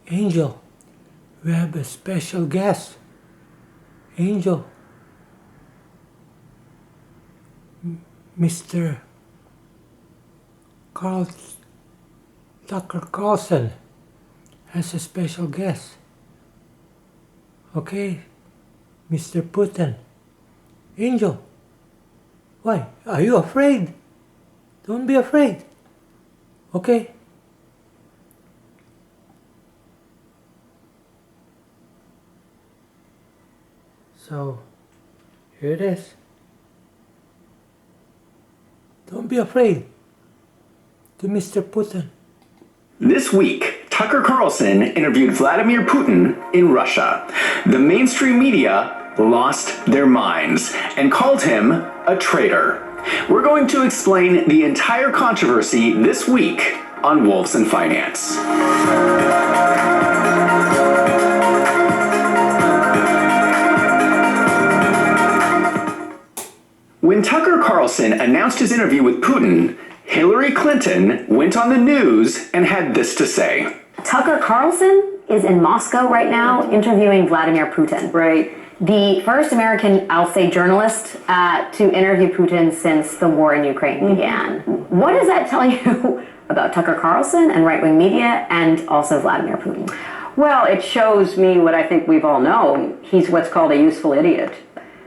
Angel, we have a special guest. Angel, Mr. Carl Tucker Carlson has a special guest. Okay, Mr. Putin. Angel, why? Are you afraid? Don't be afraid. Okay? So, here it is. Don't be afraid. To Mr. Putin. This week, Tucker Carlson interviewed Vladimir Putin in Russia. The mainstream media lost their minds and called him a traitor. We're going to explain the entire controversy this week on Wolves and Finance. When Tucker Carlson announced his interview with Putin, Hillary Clinton went on the news and had this to say. Tucker Carlson is in Moscow right now interviewing Vladimir Putin. Right. The first American, I'll say, journalist to interview Putin since the war in Ukraine began. What does that tell you about Tucker Carlson and right-wing media and also Vladimir Putin? Well, it shows me what I think we've all known. He's what's called a useful idiot.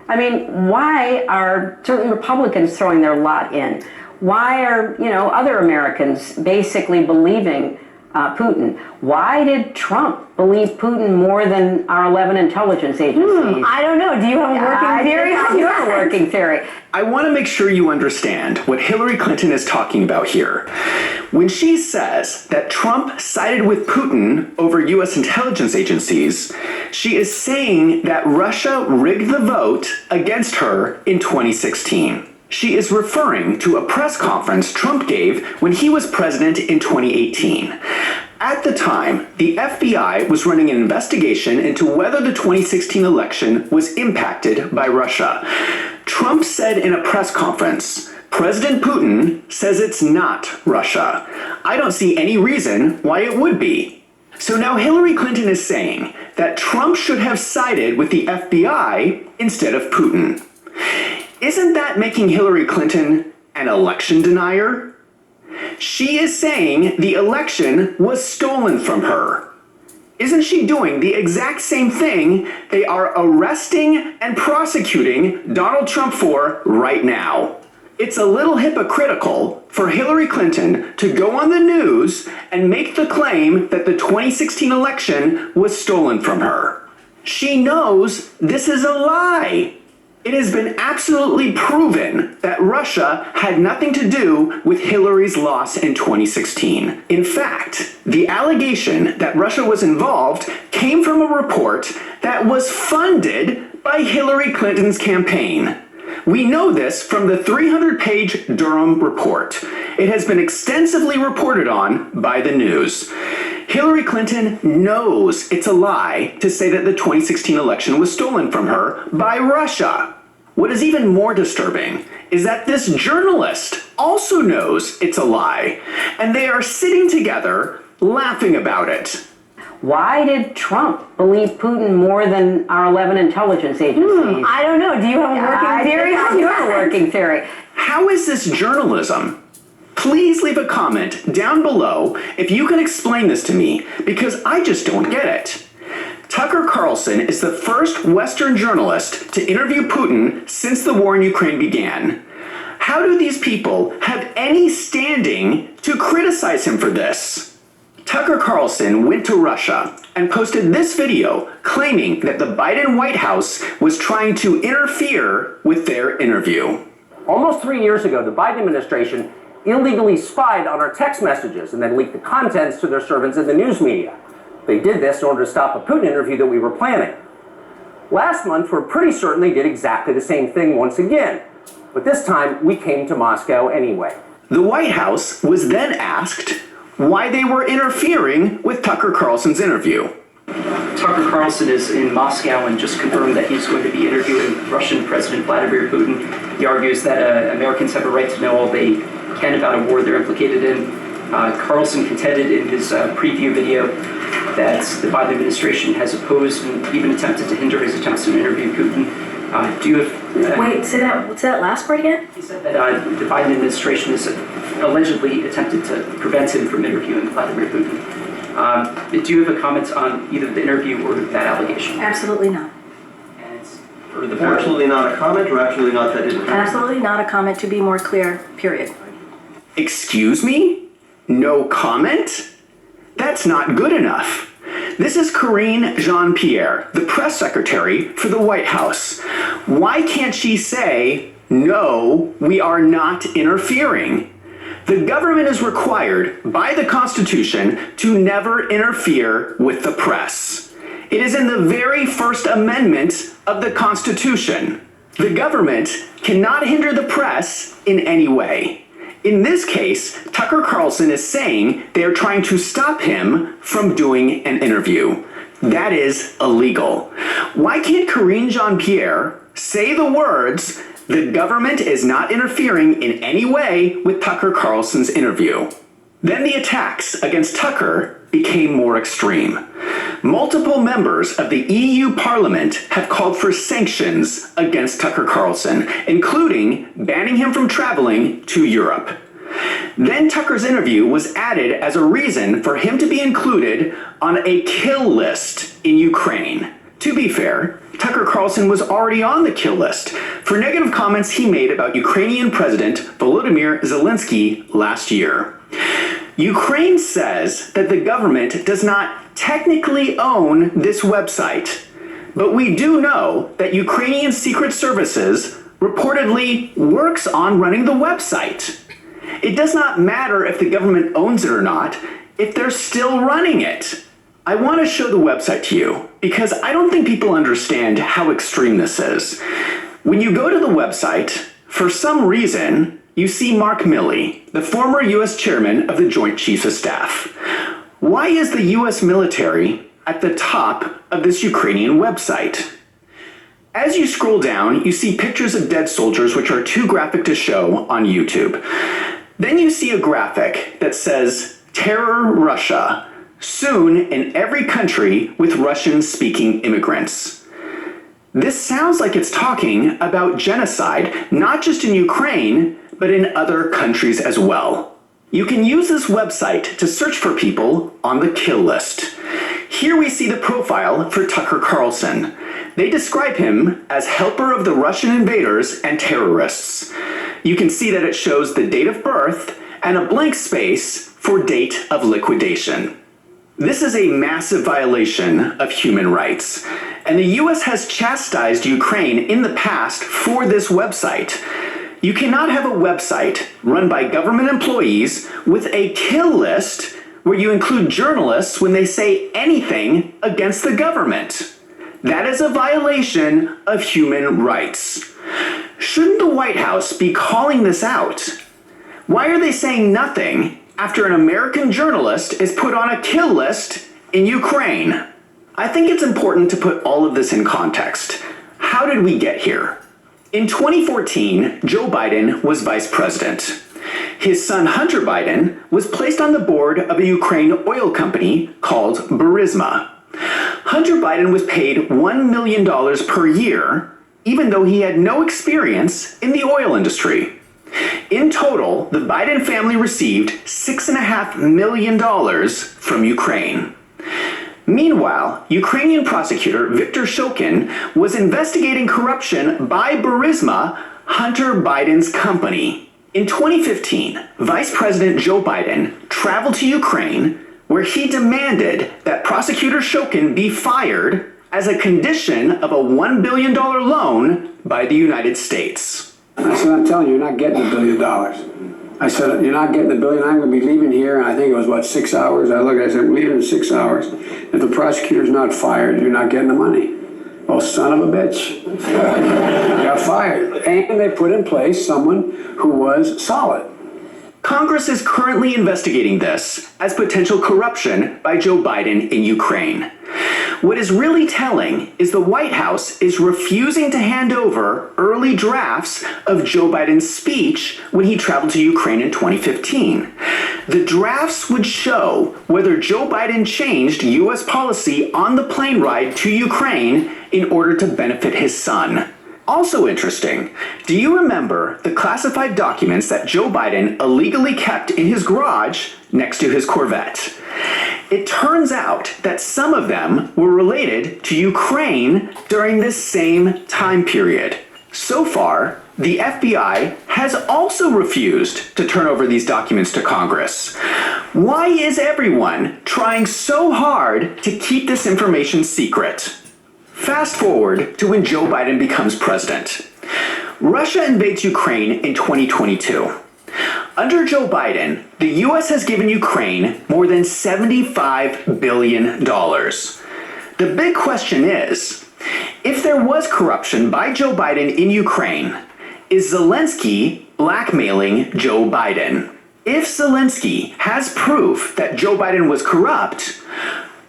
I mean, why are certain Republicans throwing their lot in? Why are, other Americans basically believing Putin? Why did Trump believe Putin more than our 11 intelligence agencies? I don't know. Do you have a working theory? I do have a working theory. I want to make sure you understand what Hillary Clinton is talking about here. When she says that Trump sided with Putin over U.S. intelligence agencies, she is saying that Russia rigged the vote against her in 2016. She is referring to a press conference Trump gave when he was president in 2018. At the time, the FBI was running an investigation into whether the 2016 election was impacted by Russia. Trump said in a press conference, President Putin says it's not Russia. I don't see any reason why it would be. So now Hillary Clinton is saying that Trump should have sided with the FBI instead of Putin. Isn't that making Hillary Clinton an election denier? She is saying the election was stolen from her. Isn't she doing the exact same thing they are arresting and prosecuting Donald Trump for right now? It's a little hypocritical for Hillary Clinton to go on the news and make the claim that the 2016 election was stolen from her. She knows this is a lie. It has been absolutely proven that Russia had nothing to do with Hillary's loss in 2016. In fact, the allegation that Russia was involved came from a report that was funded by Hillary Clinton's campaign. We know this from the 300-page Durham report. It has been extensively reported on by the news. Hillary Clinton knows it's a lie to say that the 2016 election was stolen from her by Russia. What is even more disturbing is that this journalist also knows it's a lie, and they are sitting together laughing about it. Why did Trump believe Putin more than our 11 intelligence agencies? I don't know. Do you have a working theory? I do have a working theory. How is this journalism? Please leave a comment down below if you can explain this to me, because I just don't get it. Tucker Carlson is the first Western journalist to interview Putin since the war in Ukraine began. How do these people have any standing to criticize him for this? Tucker Carlson went to Russia and posted this video claiming that the Biden White House was trying to interfere with their interview. Almost 3 years ago, the Biden administration illegally spied on our text messages and then leaked the contents to their servants in the news media. They did this in order to stop a Putin interview that we were planning. Last month, we're pretty certain they did exactly the same thing once again. But this time, we came to Moscow anyway. The White House was then asked why they were interfering with Tucker Carlson's interview. Tucker Carlson is in Moscow and just confirmed that he's going to be interviewing Russian President Vladimir Putin. He argues that Americans have a right to know all they can about a war they're implicated in. Carlson contended in his preview video that the Biden administration has opposed and even attempted to hinder his attempts to interview Putin. Do you have... Wait, say that last part again? He said that the Biden administration has allegedly attempted to prevent him from interviewing Vladimir Putin. Do you have a comment on either the interview or that allegation? Absolutely not. And for the board, Absolutely not a comment, or absolutely not that didn't happen? Absolutely not a comment, to be more clear, period. Excuse me? No comment? That's not good enough. This is Karine Jean-Pierre, the press secretary for the White House. Why can't she say, no, we are not interfering? The government is required by the Constitution to never interfere with the press. It is in the very First Amendment of the Constitution. The government cannot hinder the press in any way. In this case, Tucker Carlson is saying they are trying to stop him from doing an interview. That is illegal. Why can't Karine Jean-Pierre say the words, the government is not interfering in any way with Tucker Carlson's interview? Then the attacks against Tucker became more extreme. Multiple members of the EU Parliament have called for sanctions against Tucker Carlson, including banning him from traveling to Europe. Then Tucker's interview was added as a reason for him to be included on a kill list in Ukraine. To be fair, Tucker Carlson was already on the kill list for negative comments he made about Ukrainian President Volodymyr Zelensky last year. Ukraine says that the government does not technically own this website, but we do know that Ukrainian secret services reportedly works on running the website. It does not matter if the government owns it or not, if they're still running it. I want to show the website to you because I don't think people understand how extreme this is. When you go to the website, for some reason, you see Mark Milley, the former U.S. chairman of the Joint Chiefs of Staff. Why is the U.S. military at the top of this Ukrainian website? As you scroll down, you see pictures of dead soldiers, which are too graphic to show on YouTube. Then you see a graphic that says, Terror Russia, soon in every country with Russian-speaking immigrants. This sounds like it's talking about genocide, not just in Ukraine, but in other countries as well. You can use this website to search for people on the kill list. Here we see the profile for Tucker Carlson. They describe him as helper of the Russian invaders and terrorists. You can see that it shows the date of birth and a blank space for date of liquidation. This is a massive violation of human rights, and the US has chastised Ukraine in the past for this website. You cannot have a website run by government employees with a kill list where you include journalists when they say anything against the government. That is a violation of human rights. Shouldn't the White House be calling this out? Why are they saying nothing after an American journalist is put on a kill list in Ukraine? I think it's important to put all of this in context. How did we get here? In 2014, Joe Biden was vice president. His son Hunter Biden was placed on the board of a Ukraine oil company called Burisma. Hunter Biden was paid $1 million per year, even though he had no experience in the oil industry. In total, the Biden family received $6.5 million from Ukraine. Meanwhile, Ukrainian prosecutor Viktor Shokin was investigating corruption by Burisma, Hunter Biden's company. In 2015, Vice President Joe Biden traveled to Ukraine, where he demanded that prosecutor Shokin be fired as a condition of a $1 billion loan by the United States. I said, I'm telling you, you're not getting $1 billion. I said, you're not getting $1 billion. I'm going to be leaving here. And I think it was, 6 hours? I looked at it, I said, I'm leaving in 6 hours. If the prosecutor's not fired, you're not getting the money. Oh, son of a bitch. Got fired. And they put in place someone who was solid. Congress is currently investigating this as potential corruption by Joe Biden in Ukraine. What is really telling is the White House is refusing to hand over early drafts of Joe Biden's speech when he traveled to Ukraine in 2015. The drafts would show whether Joe Biden changed U.S. policy on the plane ride to Ukraine in order to benefit his son. Also interesting, do you remember the classified documents that Joe Biden illegally kept in his garage next to his Corvette? It turns out that some of them were related to Ukraine during this same time period. So far, the FBI has also refused to turn over these documents to Congress. Why is everyone trying so hard to keep this information secret? Fast forward to when Joe Biden becomes president. Russia invades Ukraine in 2022. Under Joe Biden, the U.S. has given Ukraine more than $75 billion. The big question is, if there was corruption by Joe Biden in Ukraine, is Zelensky blackmailing Joe Biden? If Zelensky has proof that Joe Biden was corrupt,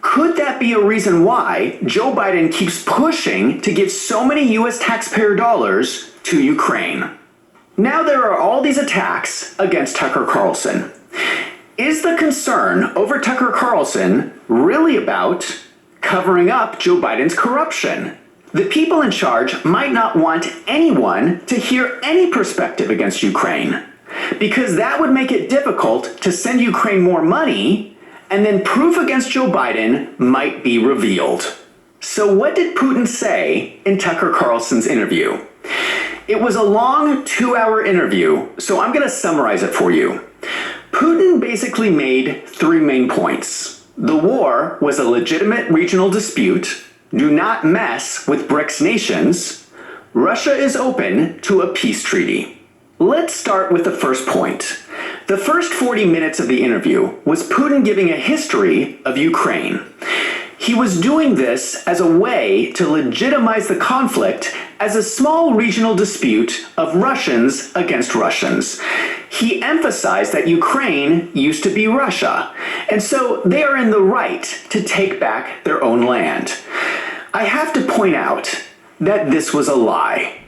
could that be a reason why Joe Biden keeps pushing to give so many U.S. taxpayer dollars to Ukraine? Now there are all these attacks against Tucker Carlson. Is the concern over Tucker Carlson really about covering up Joe Biden's corruption? The people in charge might not want anyone to hear any perspective against Ukraine, because that would make it difficult to send Ukraine more money, and then proof against Joe Biden might be revealed. So what did Putin say in Tucker Carlson's interview? It was a long 2-hour interview, so I'm going to summarize it for you. Putin basically made 3 main points. The war was a legitimate regional dispute. Do not mess with BRICS nations. Russia is open to a peace treaty. Let's start with the first point. The first 40 minutes of the interview was Putin giving a history of Ukraine. He was doing this as a way to legitimize the conflict as a small regional dispute of Russians against Russians. He emphasized that Ukraine used to be Russia, and so they are in the right to take back their own land. I have to point out that this was a lie.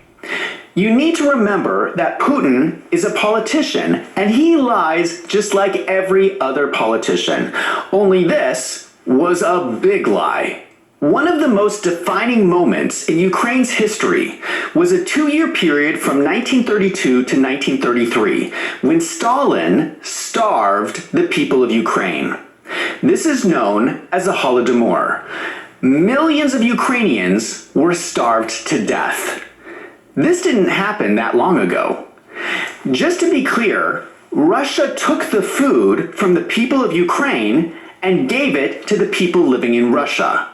You need to remember that Putin is a politician, and he lies just like every other politician. Only this was a big lie. One of the most defining moments in Ukraine's history was a 2-year period from 1932 to 1933, when Stalin starved the people of Ukraine. This is known as the Holodomor. Millions of Ukrainians were starved to death. This didn't happen that long ago. Just to be clear, Russia took the food from the people of Ukraine and gave it to the people living in Russia.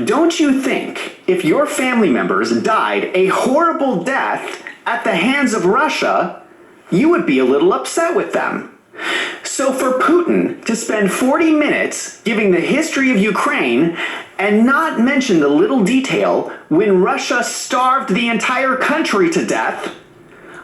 Don't you think if your family members died a horrible death at the hands of Russia, you would be a little upset with them? So for Putin to spend 40 minutes giving the history of Ukraine and not mention the little detail when Russia starved the entire country to death,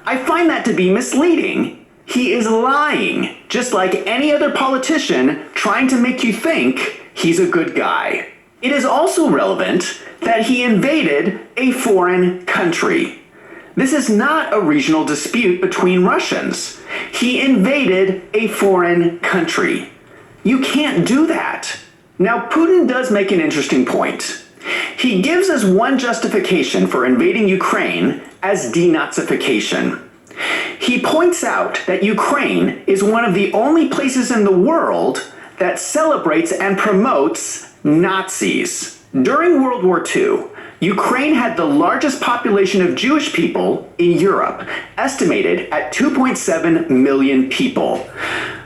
I find that to be misleading. He is lying, just like any other politician trying to make you think he's a good guy. It is also relevant that he invaded a foreign country. This is not a regional dispute between Russians. He invaded a foreign country. You can't do that. Now, Putin does make an interesting point. He gives us one justification for invading Ukraine as denazification. He points out that Ukraine is one of the only places in the world that celebrates and promotes Nazis. During World War II, Ukraine had the largest population of Jewish people in Europe, estimated at 2.7 million people.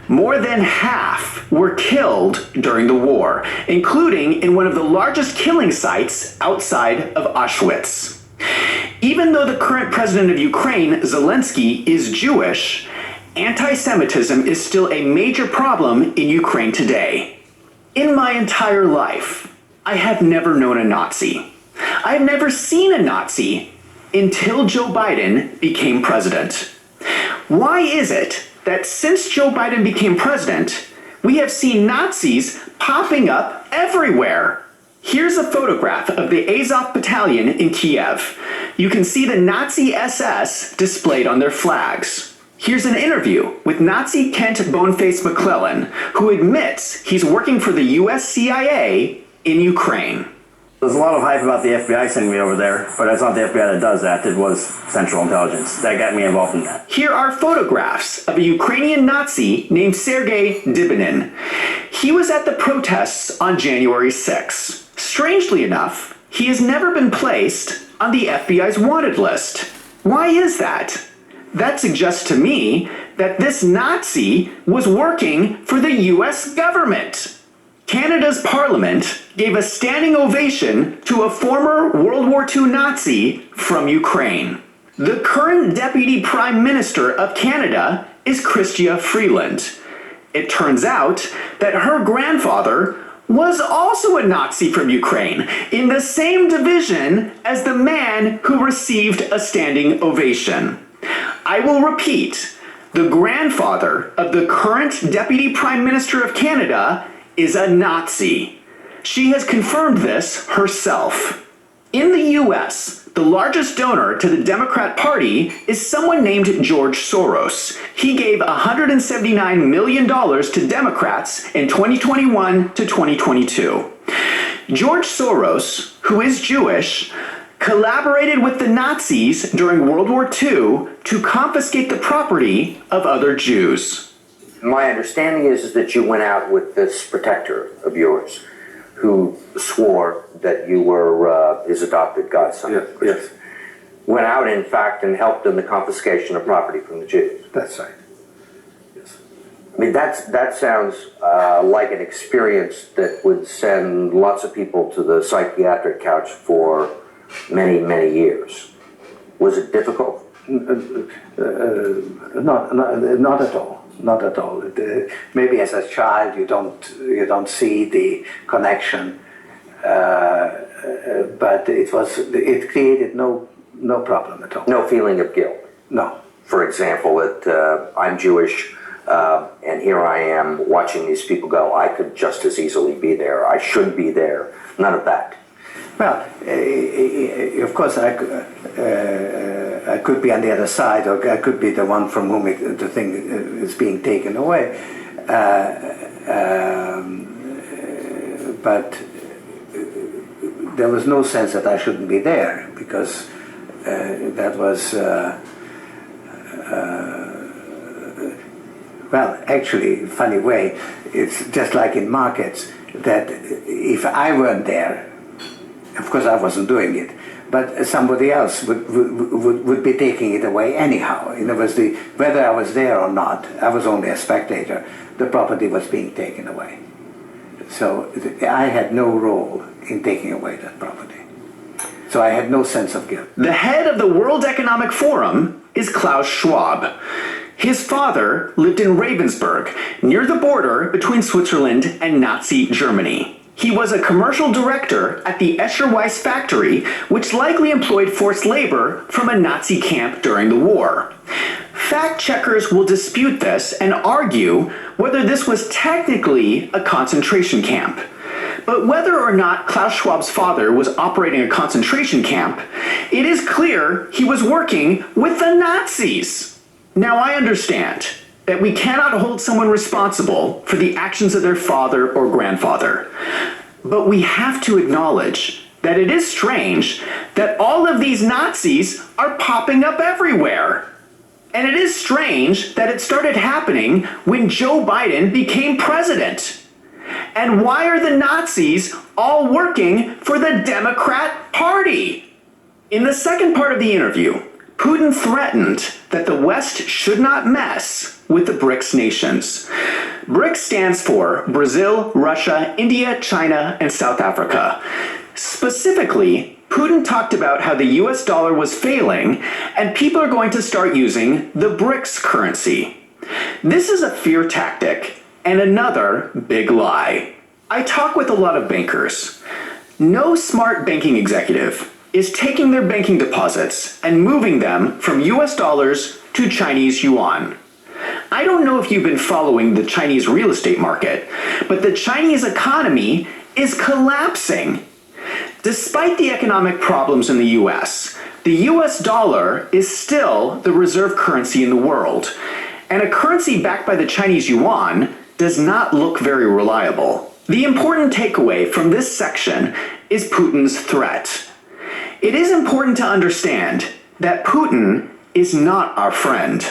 More than half were killed during the war, including in one of the largest killing sites outside of Auschwitz. Even though the current president of Ukraine, Zelensky, is Jewish, anti-Semitism is still a major problem in Ukraine today. In my entire life, I have never known a Nazi. I've never seen a Nazi until Joe Biden became president. Why is it that since Joe Biden became president, we have seen Nazis popping up everywhere? Here's a photograph of the Azov Battalion in Kiev. You can see the Nazi SS displayed on their flags. Here's an interview with Nazi Kent Boneface McClellan, who admits he's working for the US CIA in Ukraine. There's a lot of hype about the FBI sending me over there, but it's not the FBI that does that. It was Central Intelligence that got me involved in that. Here are photographs of a Ukrainian Nazi named Sergei Dibinin. He was at the protests on January 6. Strangely enough, he has never been placed on the FBI's wanted list. Why is that? That suggests to me that this Nazi was working for the US government. Canada's parliament gave a standing ovation to a former World War II Nazi from Ukraine. The current Deputy Prime Minister of Canada is Chrystia Freeland. It turns out that her grandfather was also a Nazi from Ukraine, in the same division as the man who received a standing ovation. I will repeat, the grandfather of the current Deputy Prime Minister of Canada is a Nazi. She has confirmed this herself. In the US, the largest donor to the Democrat Party is someone named George Soros. He gave $179 million to Democrats in 2021 to 2022. George Soros, who is Jewish, collaborated with the Nazis during World War II to confiscate the property of other Jews. My understanding is that you went out with this protector of yours who swore that you were his adopted godson. Yes. Went out, in fact, and helped in the confiscation of property from the Jews. That's right. Yes. I mean, that sounds like an experience that would send lots of people to the psychiatric couch for many, many years. Was it difficult? Not at all. Not at all. Maybe as a child you don't see the connection, but it created no problem at all. No feeling of guilt. No. For example, that I'm Jewish, and here I am watching these people go. I could just as easily be there. I should be there. None of that. Well, of course, I could be on the other side, or I could be the one from whom the thing is being taken away. But there was no sense that I shouldn't be there, because that was, well, actually, funny way, it's just like in markets, that if I weren't there, of course, I wasn't doing it, but somebody else would be taking it away anyhow. In other words, whether I was there or not, I was only a spectator. The property was being taken away. So I had no role in taking away that property. So I had no sense of guilt. The head of the World Economic Forum is Klaus Schwab. His father lived in Ravensburg, near the border between Switzerland and Nazi Germany. He was a commercial director at the Escher Weiss factory, which likely employed forced labor from a Nazi camp during the war. Fact checkers will dispute this and argue whether this was technically a concentration camp. But whether or not Klaus Schwab's father was operating a concentration camp, it is clear he was working with the Nazis. Now, I understand that we cannot hold someone responsible for the actions of their father or grandfather. But we have to acknowledge that it is strange that all of these Nazis are popping up everywhere. And it is strange that it started happening when Joe Biden became president. And why are the Nazis all working for the Democrat Party? In the second part of the interview, Putin threatened that the West should not mess with the BRICS nations. BRICS stands for Brazil, Russia, India, China, and South Africa. Specifically, Putin talked about how the US dollar was failing and people are going to start using the BRICS currency. This is a fear tactic and another big lie. I talk with a lot of bankers. No smart banking executive is taking their banking deposits and moving them from US dollars to Chinese yuan. I don't know if you've been following the Chinese real estate market, but the Chinese economy is collapsing Despite the economic problems in the US dollar is still the reserve currency in the world, and a currency backed by the Chinese yuan does not look very reliable. The important takeaway from this section is Putin's threat. It is important to understand that Putin is not our friend.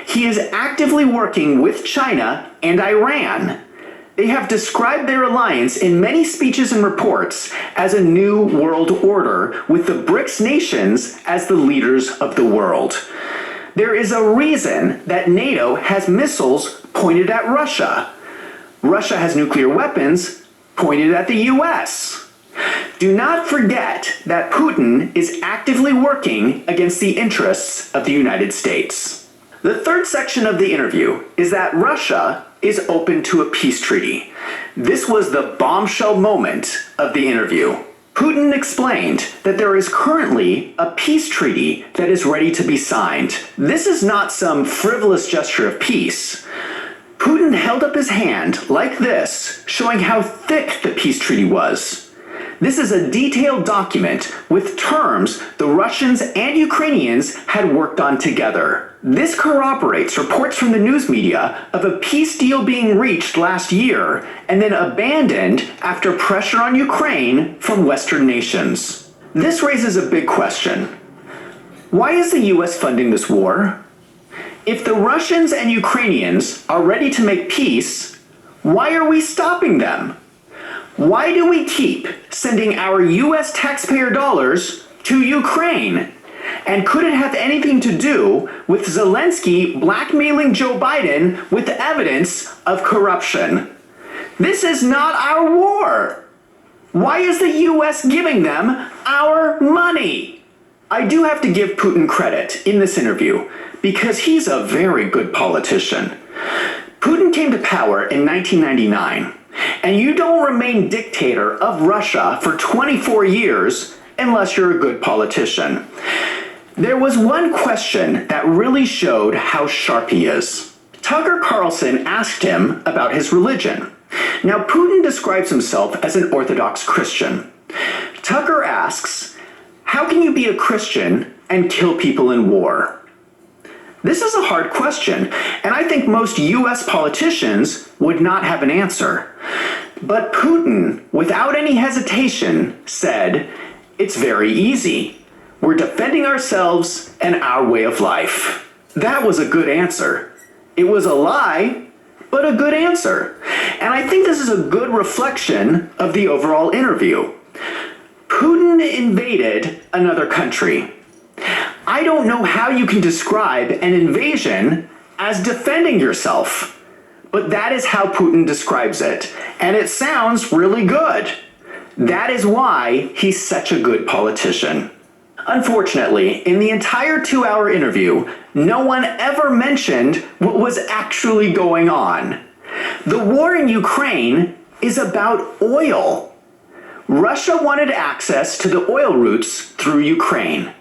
He is actively working with China and Iran. They have described their alliance in many speeches and reports as a new world order, with the BRICS nations as the leaders of the world. There is a reason that NATO has missiles pointed at Russia. Russia has nuclear weapons pointed at the US. Do not forget that Putin is actively working against the interests of the United States. The third section of the interview is that Russia is open to a peace treaty. This was the bombshell moment of the interview. Putin explained that there is currently a peace treaty that is ready to be signed. This is not some frivolous gesture of peace. Putin held up his hand like this, showing how thick the peace treaty was. This is a detailed document with terms the Russians and Ukrainians had worked on together. This corroborates reports from the news media of a peace deal being reached last year and then abandoned after pressure on Ukraine from Western nations. This raises a big question. Why is the US funding this war? If the Russians and Ukrainians are ready to make peace, why are we stopping them? Why do we keep sending our US taxpayer dollars to Ukraine? And could it have anything to do with Zelensky blackmailing Joe Biden with evidence of corruption? This is not our war. Why is the US giving them our money? I do have to give Putin credit in this interview because he's a very good politician. Putin came to power in 1999. And you don't remain dictator of Russia for 24 years unless you're a good politician. There was one question that really showed how sharp he is. Tucker Carlson asked him about his religion. Now, Putin describes himself as an Orthodox Christian. Tucker asks, how can you be a Christian and kill people in war? This is a hard question, and I think most US politicians would not have an answer. But Putin, without any hesitation, said, it's very easy. We're defending ourselves and our way of life. That was a good answer. It was a lie, but a good answer. And I think this is a good reflection of the overall interview. Putin invaded another country. I don't know how you can describe an invasion as defending yourself, but that is how Putin describes it, and it sounds really good. That is why he's such a good politician. Unfortunately, in the entire 2-hour interview, no one ever mentioned what was actually going on. The war in Ukraine is about oil. Russia wanted access to the oil routes through Ukraine.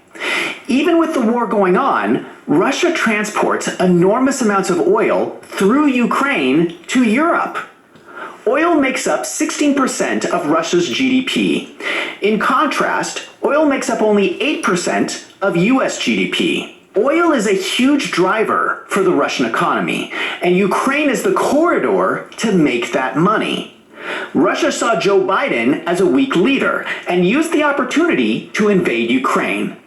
Even with the war going on, Russia transports enormous amounts of oil through Ukraine to Europe. Oil makes up 16% of Russia's GDP. In contrast, oil makes up only 8% of US GDP. Oil is a huge driver for the Russian economy, and Ukraine is the corridor to make that money. Russia saw Joe Biden as a weak leader and used the opportunity to invade Ukraine.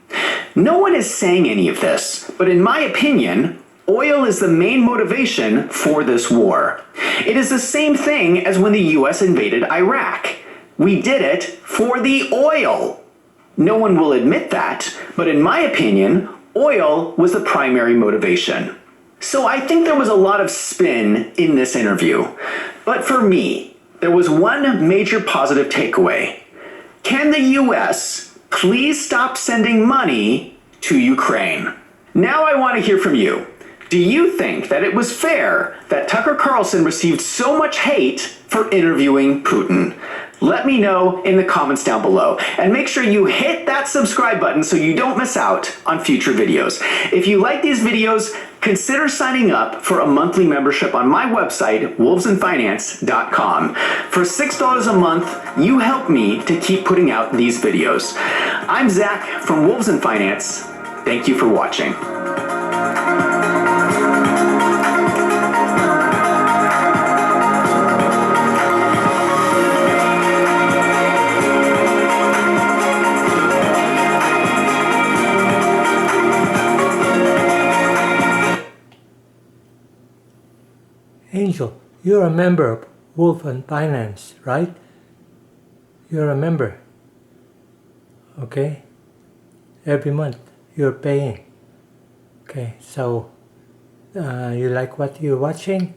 No one is saying any of this, but in my opinion, oil is the main motivation for this war. It is the same thing as when the US invaded Iraq. We did it for the oil. No one will admit that, but in my opinion, oil was the primary motivation. So I think there was a lot of spin in this interview. But for me, there was one major positive takeaway. Can the US please stop sending money to Ukraine? Now I want to hear from you. Do you think that it was fair that Tucker Carlson received so much hate for interviewing Putin? Let me know in the comments down below, and make sure you hit that subscribe button so you don't miss out on future videos. If you like these videos, consider signing up for a monthly membership on my website, wolvesandfinance.com. For $6 a month, you help me to keep putting out these videos. I'm Zach from Wolves and Finance. Thank you for watching. Angel, you're a member of Wolf and Finance, right? You're a member. Okay? Every month you're paying. Okay, so you like what you're watching?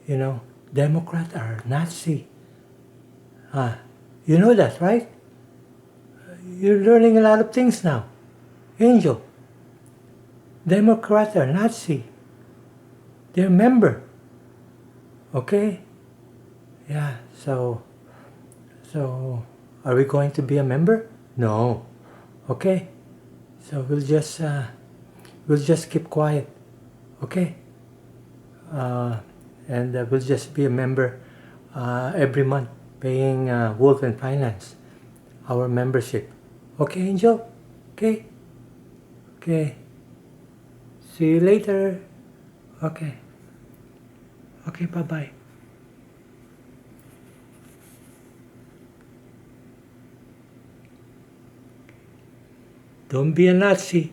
You know, Democrat or Nazi. You know that, right? You're learning a lot of things now. Angel, Democrat or Nazi. They're a member. Okay? Yeah, so are we going to be a member? No. Okay? So we'll just keep quiet. Okay? And we'll just be a member every month, paying Wolf and Finance, our membership. Okay, Angel? Okay? Okay. See you later. Okay. Okay, bye-bye. Don't be a Nazi.